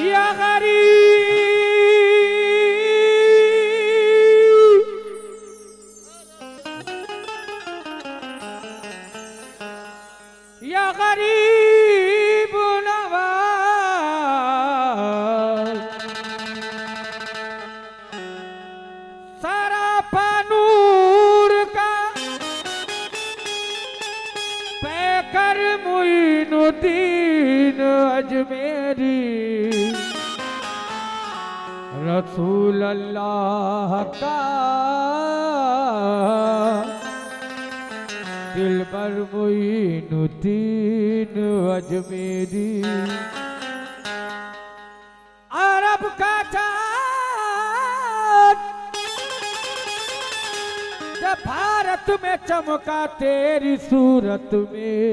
या गरीब या गरीब नवाज सारा पानूर का पैकर मुइनुद्दीन अजमेरी रसूल अल्लाह का दिलबर मुइनुद्दीन अजमेरी अरब का चाँद जब भारत में चमका तेरी सूरत में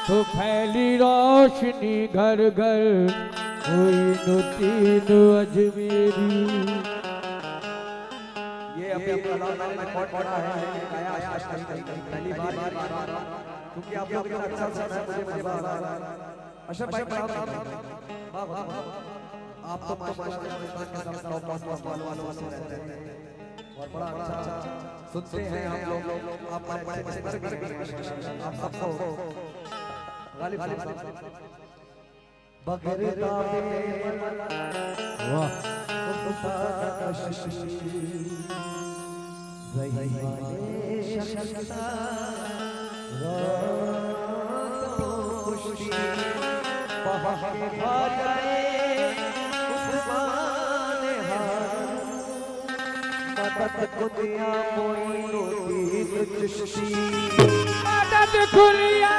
तो फैली रोशनी घर घर मुइनुद्दीन अजमेरी। ये अभी मैंने रिकॉर्ड पढ़ा है पहली बार क्योंकि आप लोग अच्छा अच्छा मुझे मजा आ रहा है। अशरफ भाई आप तो माशाल्लाह के साथ टॉप वालों से रहते हैं और बड़ा अच्छा सुनते हैं हम लोग। आप बड़े अच्छे आप सबको गालिब बगैर दावे वाह मदद खुलिया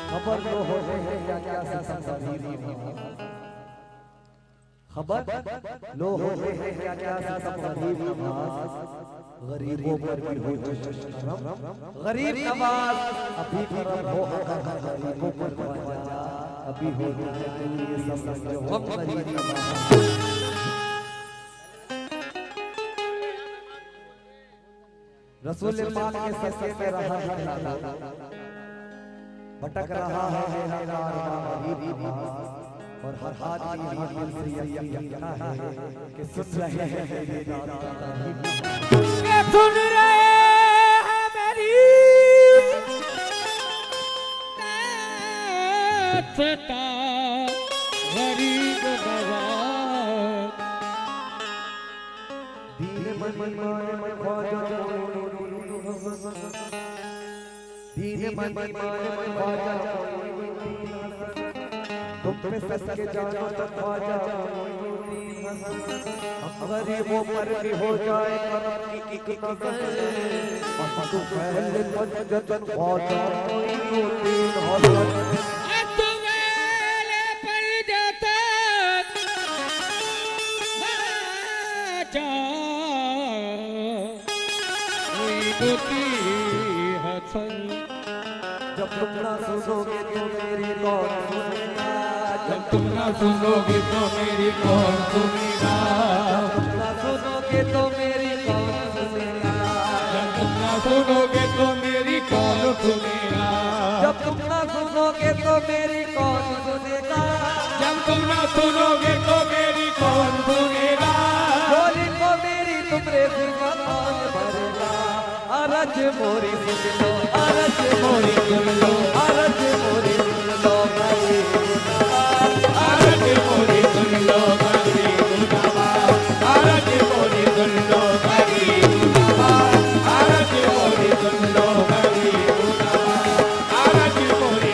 खबर लो हो क्या क्या खबर लो हो क्या क्या गरीबों पर भी हो गरीब नवाज अभी हो गरीबों पर अभी हो गरीब रसूल पाक के सदके में रहा भटक रहा है मेरा गरीब और हर हाथ की दिल से यकीन है कि सुन रहे हैं मेरी सुन रहे हैं मेरी नाता गरीब नवाज दीन मन ख्वाजा दीन मन ख्वाजा तुम पे सस के जानो तो ख्वाजा गरीबों पर भी हो जाए करम की कसम तू पहले पंजतन ख्वाजा मुइनुद्दीन हसन जब तुम ना सुनोगे तो मेरी कौन सुनेगा जब तुम ना सुनोगे तो मेरी कौन सुनेगा तुम ना सुनोगे तो मेरी कौन सुनेगा जब तुम ना सुनोगे तो मेरी कौन सुनेगा जब तुम ना सुनोगे तो मेरी कौन सुनेगा जब तुम ना सुनोगे तो मेरी कौन सुनेगा बोली को मेरी तुमरे सिवा कौन भरेगा अरज मोरी सुन लो अरज मोरी सुन लो अरज मोरी सुन लो अरज मोरी सुन लो गरीब नवाज अरज मोरी सुन लो गरीब नवाज अरज मोरी सुन लो गरीब नवाज अरज मोरी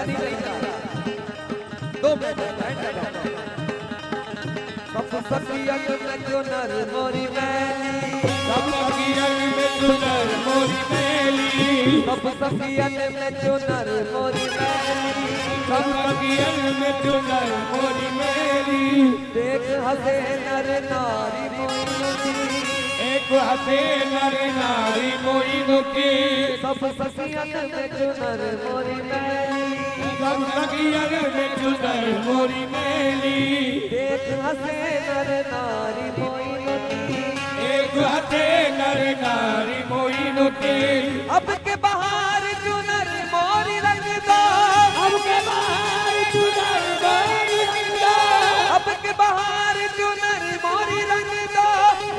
सनी रैया 2 मिनट बैठ जाओ सब सखियन में जो नर मोरी मैली सब सखियन में जो नर मोरी मैली सब सखियन में जो नर मोरी मैली सब सखियन में जो नर मोरी मैली देख हसे नर नारी मोइनुती एक हसे नर नारी मोइनुती सब सखियन में जो नर मोरी मैली सब सखियन में जो नर मोरी मैली देख हसे नर नारी मोइनुती एक हसे नर नारी मोइनुती अब के बहार जो नर मोरी रंग दो अब के बाहर जो नर मोरी रंग दो अब के बहार जो नर मोरी रंग दो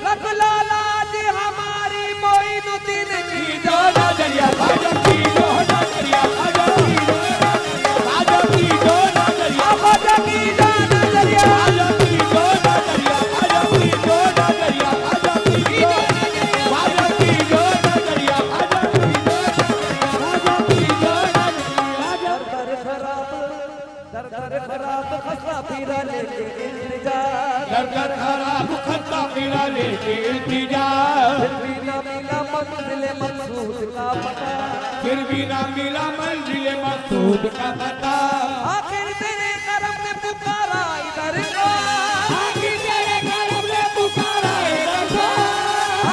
रख लाला जी हमारी मोइनुती की जो नजरिया बाजा की जो नजरिया बाजा की बाजा की जो नजरिया बाजा की जो नजरिया बाजा की जो नजरिया बाजा की जो नजरिया बाजा की जो बाजा की जो नजरिया बाजा की जो नजरिया दर खराब खस्ता पीरा लेके इंतजार दर खराब खस्ता पीरा लेके इंतजार फिर भी ना मिला मंजिल मकसूद का पता फिर भी ना मिला मंजिल मकसूद का पता आखिर तेरे करम ने पुकारा इधर को आखिर तेरे करम ने पुकारा इधर को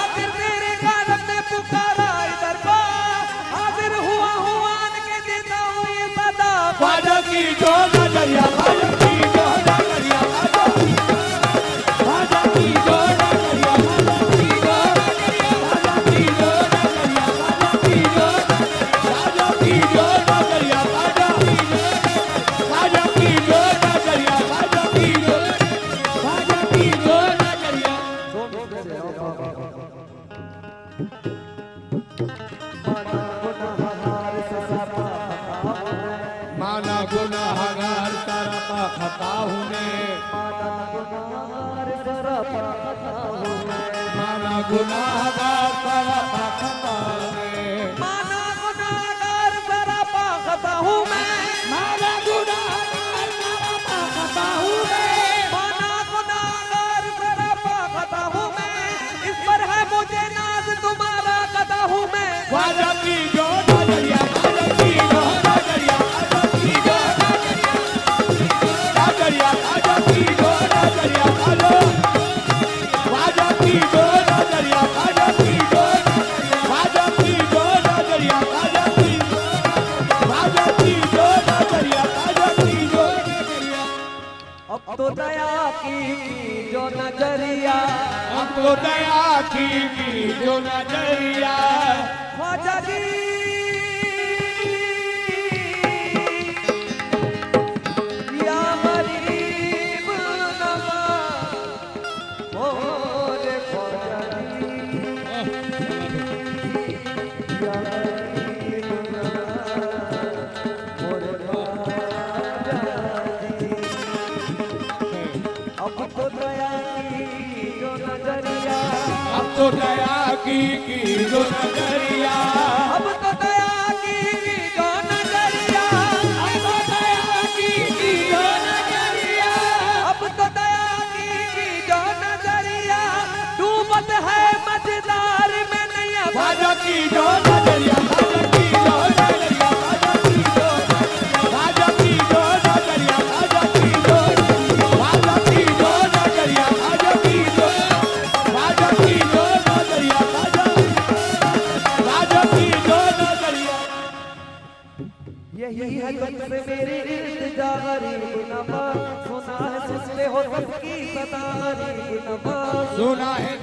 आखिर तेरे करम ने पुकारा इधर को हाजिर हुआ के देता हूँ ये सदा बाजा की जो नजरिया बाजा की जो नजरिया बाजा की जो नजरिया बाजा की जो नजरिया बाजा की जो नजरिया बाजा की जो बाजा की जो नजरिया बाजा की जो नजरिया बाजा की जो नजरिया माना गुनाहगार सारा पा खता हूँ मैं माना गुनाहगार सारा पा खता हूँ मैं माना गुनाहगार जरा पाखता हूँ मैं माना गुनाहगार सारा पा खता हूँ मैं माना गुनाहगार जरा पाखता हूँ मैं इस पर है मुझे नाज तुम्हारा कदा हूँ मैं बाजा की जो नजरिया बाजा की जो नजरिया बाजा की जो नजरिया बाजा की जो नजरिया बाजा की जो नजरिया बाजा की जो बाजा की जो नजरिया बाजा की बाजा की जो नजरिया बाजा की जो नजरिया अब तो दया की जो नजरिया अब तो दया की जो नजरिया ख्वाजा जी या गरीब नवाज मोरे ख्वाजा जी या गरीब नवाज मोरे ख्वाजा जी अब तो दया की जो नजरिया अब तो दया की जो नजरिया अब तो दया की जो नजरिया अब तो दया की जो नजरिया अब तो दया की जो नजरिया डूबत है मझधार में नैया बाजा की जो नजरिया बाजा की जो नजरिया बाजा की जो नजरिया बाजा की जो नजरिया बाजा की जो बाजा की जो नजरिया बाजा की जो नजरिया यही है तुमसे मेरी इल्तिजा गरीब नवाज सुना है सुनते हो सबकी सदा गरीब नवाज सुना है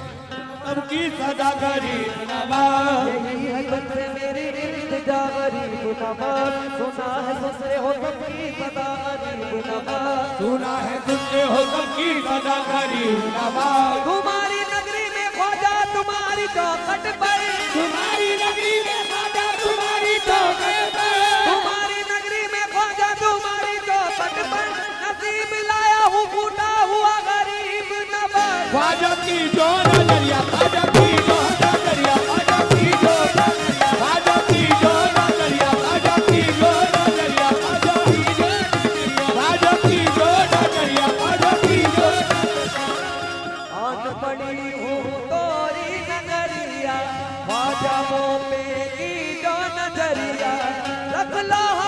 सबकी सदा गरीब नवाज यही है तुमसे मेरी इल्तिजा गरीब नवाज सुना है सुनते हो सबकी सदा गरीब नवाज सुना है तुझसे हो सबकी सदा गरीब नवाज तुम्हारी नगरी में ख्वाजा तुम्हारी चौखट पर तुम्हारी नगरी में ख्वाजा तुम्हारी चौखट पर तुम्हारी नगरी में ख्वाजा तुम्हारी चौखट पर नसीब लाया हूँ फूटा हुआ गरीब नवाज ख्वाजा की जो नजरिया ख्वाजा की जो नजरिया ख्वाजा की जो ख्वाजा की जो नजरिया ख्वाजा की जो नजरिया ख्वाजा ख्वाजा पे की जो नजरिया रख लो